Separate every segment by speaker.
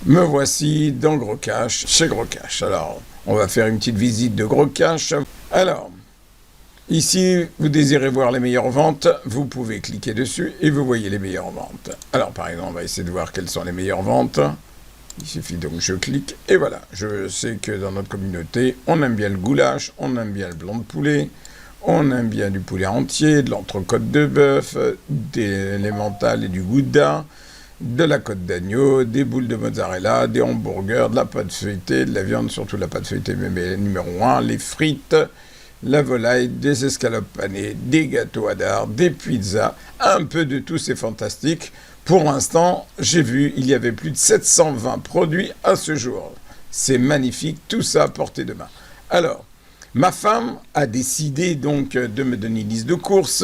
Speaker 1: Me voici dans Gros Cash, chez Gros Cash. Alors, on va faire une petite visite de Gros Cash. Alors, ici, vous désirez voir les meilleures ventes, vous pouvez cliquer dessus et vous voyez les meilleures ventes. Alors, par exemple, on va essayer de voir quelles sont les meilleures ventes. Il suffit donc je clique et voilà. Je sais que dans notre communauté, on aime bien le goulash, on aime bien le blanc de poulet, on aime bien du poulet entier, de l'entrecôte de bœuf, des mentales et du gouda, de la côte d'agneau, des boules de mozzarella, des hamburgers, de la pâte feuilletée, de la viande, surtout la pâte feuilletée, mais numéro 1, les frites, la volaille, des escalopes panées, des gâteaux à dard, des pizzas, un peu de tout, c'est fantastique. Pour l'instant, j'ai vu, il y avait plus de 720 produits à ce jour. C'est magnifique, tout ça à portée de main. Alors, ma femme a décidé donc de me donner une liste de courses.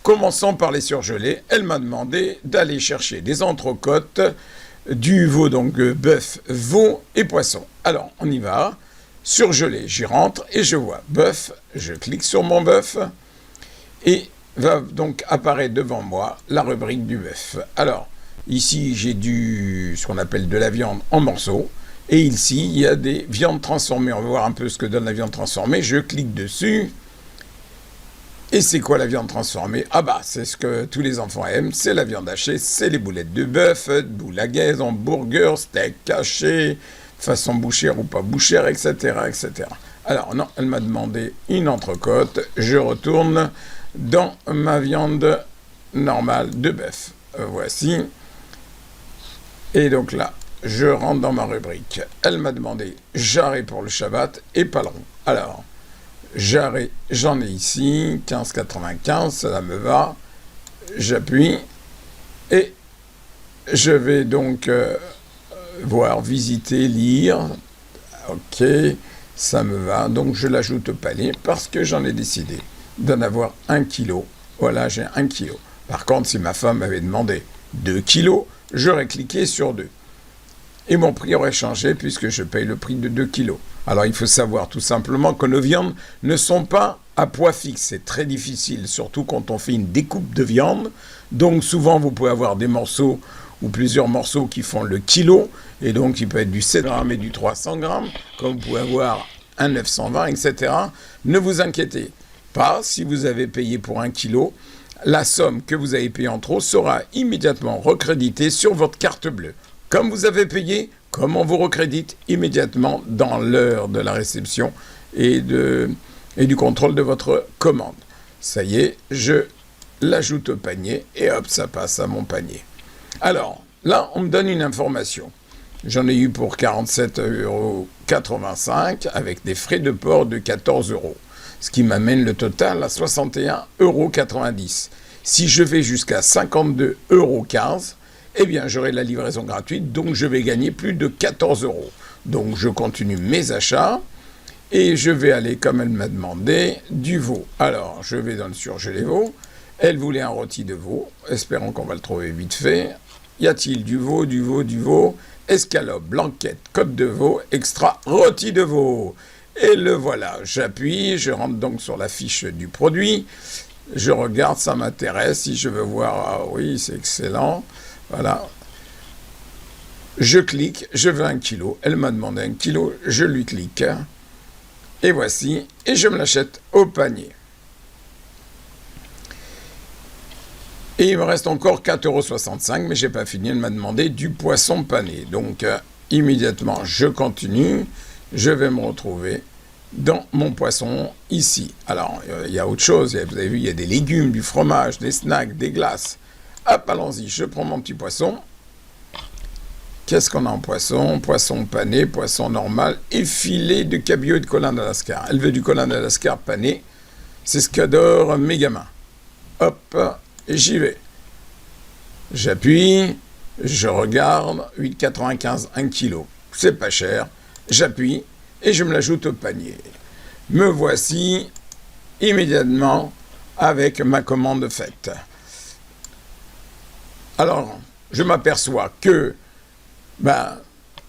Speaker 1: Commençons par les surgelés. Elle m'a demandé d'aller chercher des entrecôtes, du veau, donc bœuf, veau et poisson. Alors, on y va. Surgelé, j'y rentre et je vois bœuf. Je clique sur mon bœuf et va donc apparaître devant moi la rubrique du bœuf. Alors, ici, j'ai ce qu'on appelle de la viande en morceaux. Et ici, il y a des viandes transformées. On va voir un peu ce que donne la viande transformée. Je clique dessus. Et c'est quoi la viande transformée? Ah bah, c'est ce que tous les enfants aiment, c'est la viande hachée, c'est les boulettes de bœuf, boulagaise, hamburger, steak haché, façon bouchère ou pas bouchère, etc., etc. Alors non, elle m'a demandé une entrecôte, je retourne dans ma viande normale de bœuf. Voici. Et donc là, je rentre dans ma rubrique. Elle m'a demandé jarret pour le Shabbat et paleron. Alors, jarret, j'en ai ici, 15,95, cela me va. J'appuie et je vais donc voir, visiter, lire. Ok, ça me va. Donc je l'ajoute au panier parce que j'en ai décidé d'en avoir 1 kilo. Voilà, j'ai 1 kilo. Par contre, si ma femme m'avait demandé 2 kilos, j'aurais cliqué sur 2. Et mon prix aurait changé puisque je paye le prix de 2 kilos. Alors il faut savoir tout simplement que nos viandes ne sont pas à poids fixe. C'est très difficile, surtout quand on fait une découpe de viande. Donc souvent vous pouvez avoir des morceaux ou plusieurs morceaux qui font le kilo. Et donc il peut être du 7 grammes et du 300 grammes, comme vous pouvez avoir un 920, etc. Ne vous inquiétez pas, si vous avez payé pour 1 kilo, la somme que vous avez payée en trop sera immédiatement recréditée sur votre carte bleue. Comme vous avez payé, comme on vous recrédite immédiatement dans l'heure de la réception et du contrôle de votre commande. Ça y est, je l'ajoute au panier et hop, ça passe à mon panier. Alors, là, on me donne une information. J'en ai eu pour 47,85 € avec des frais de port de 14 €, ce qui m'amène le total à 61,90 €. Si je vais jusqu'à 52,15 €, eh bien, j'aurai la livraison gratuite, donc je vais gagner plus de 14 €. Donc, je continue mes achats et je vais aller, comme elle m'a demandé, du veau. Alors, je vais dans le surgelé veau. Elle voulait un rôti de veau. Espérons qu'on va le trouver vite fait. Y a-t-il du veau, du veau, du veau? Escalope, blanquette, côte de veau, extra, rôti de veau. Et le voilà. J'appuie, je rentre donc sur la fiche du produit. Je regarde, ça m'intéresse. Si je veux voir, ah oui, c'est excellent. Voilà. Je clique, je veux 1 kilo. Elle m'a demandé 1 kilo, je lui clique. Et voici, et je me l'achète au panier. Et il me reste encore 4,65 €, mais je n'ai pas fini. Elle m'a demandé du poisson pané. Donc, immédiatement, je continue. Je vais me retrouver dans mon poisson ici. Alors, il y a autre chose. Vous avez vu, il y a des légumes, du fromage, des snacks, des glaces. Hop, allons-y, je prends mon petit poisson. Qu'est-ce qu'on a en poisson? Poisson pané, poisson normal et filet de cabillaud et de colin d'Alaska. Elle veut du colin d'Alaska pané. C'est ce qu'adore mes gamins. Hop, et j'y vais. J'appuie, je regarde, 8,95 €, 1 kilo. C'est pas cher. J'appuie et je me l'ajoute au panier. Me voici immédiatement avec ma commande faite. Alors, je m'aperçois que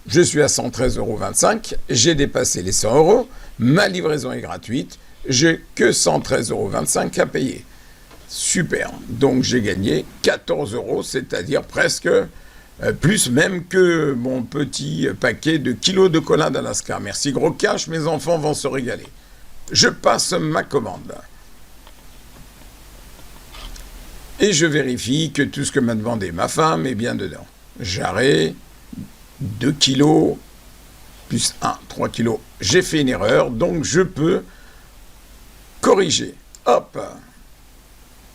Speaker 1: je suis à 113,25 €, j'ai dépassé les 100 €, ma livraison est gratuite, j'ai que 113,25 € à payer. Super, donc j'ai gagné 14 €, c'est-à-dire presque Plus même que mon petit paquet de kilos de cola d'Alaska. Merci Gros Cash, mes enfants vont se régaler. Je passe ma commande. Et je vérifie que tout ce que m'a demandé ma femme est bien dedans. Jarret, 2 kilos, plus 1, 3 kilos. J'ai fait une erreur, donc je peux corriger. Hop,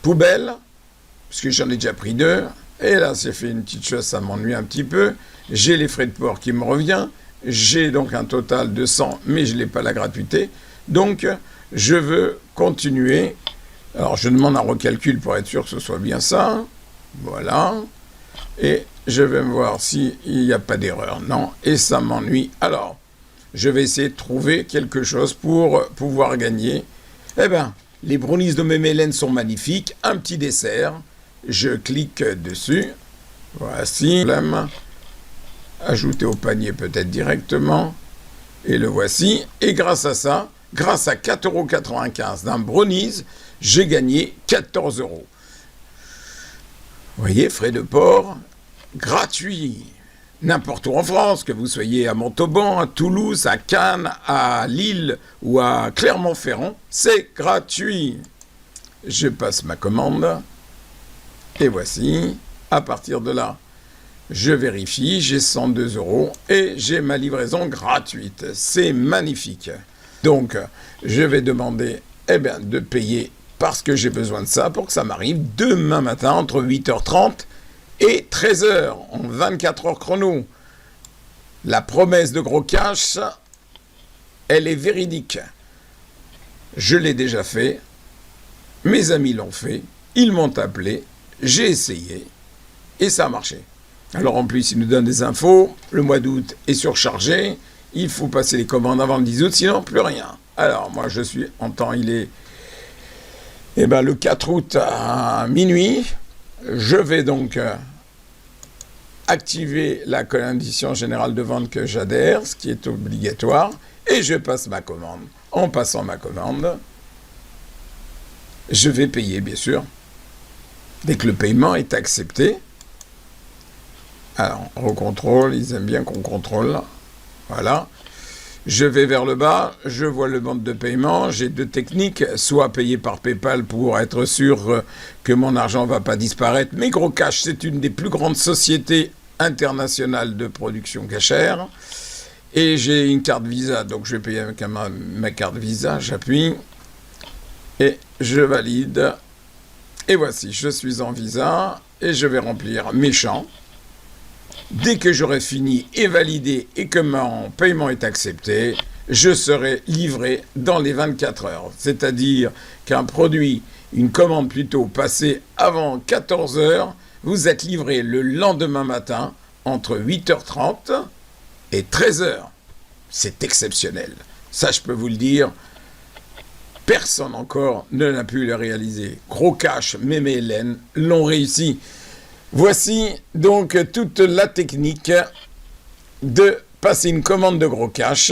Speaker 1: poubelle, parce que j'en ai déjà pris 2. Et là, c'est fait une petite chose, ça m'ennuie un petit peu. J'ai les frais de port qui me reviennent. J'ai donc un total de 100, mais je n'ai pas la gratuité. Donc, je veux continuer. Alors, je demande un recalcul pour être sûr que ce soit bien ça. Voilà. Et je vais me voir s'il n'y a pas d'erreur. Non, et ça m'ennuie. Alors, je vais essayer de trouver quelque chose pour pouvoir gagner. Eh bien, les brownies de Mémélène sont magnifiques. Un petit dessert. Je clique dessus. Voici. Ajouter au panier peut-être directement. Et le voici. Et grâce à ça, grâce à 4,95 € d'un brownies, j'ai gagné 14 €. Vous voyez, frais de port gratuits. N'importe où en France, que vous soyez à Montauban, à Toulouse, à Cannes, à Lille ou à Clermont-Ferrand, c'est gratuit. Je passe ma commande. Et voici, à partir de là, je vérifie, j'ai 102 € et j'ai ma livraison gratuite. C'est magnifique. Donc, je vais demander de payer parce que j'ai besoin de ça pour que ça m'arrive demain matin entre 8h30 et 13h, en 24 heures chrono. La promesse de Gros Cash, elle est véridique. Je l'ai déjà fait, mes amis l'ont fait, ils m'ont appelé, j'ai essayé et ça a marché. Alors en plus, ils nous donnent des infos, le mois d'août est surchargé, il faut passer les commandes avant le 10 août, sinon plus rien. Alors moi je suis en temps, il est le 4 août à minuit. Je vais donc activer la condition générale de vente que j'adhère, ce qui est obligatoire, et je passe ma commande. En passant ma commande, je vais payer bien sûr. Dès que le paiement est accepté, alors on recontrôle, ils aiment bien qu'on contrôle, voilà. Je vais vers le bas, je vois le mode de paiement, j'ai 2 techniques, soit payer par PayPal pour être sûr que mon argent ne va pas disparaître, mais Gros Cash, c'est une des plus grandes sociétés internationales de production cachère, et j'ai une carte Visa, donc je vais payer avec ma carte Visa, j'appuie, et je valide, et voici, je suis en Visa, et je vais remplir mes champs. Dès que j'aurai fini et validé et que mon paiement est accepté, je serai livré dans les 24 heures. C'est-à-dire qu'un produit, une commande plutôt passée avant 14 heures, vous êtes livré le lendemain matin entre 8h30 et 13h. C'est exceptionnel. Ça, je peux vous le dire. Personne encore ne l'a pu le réaliser. Gros Cash, Mémé Hélène l'ont réussi. Voici donc toute la technique de passer une commande de Gros Cash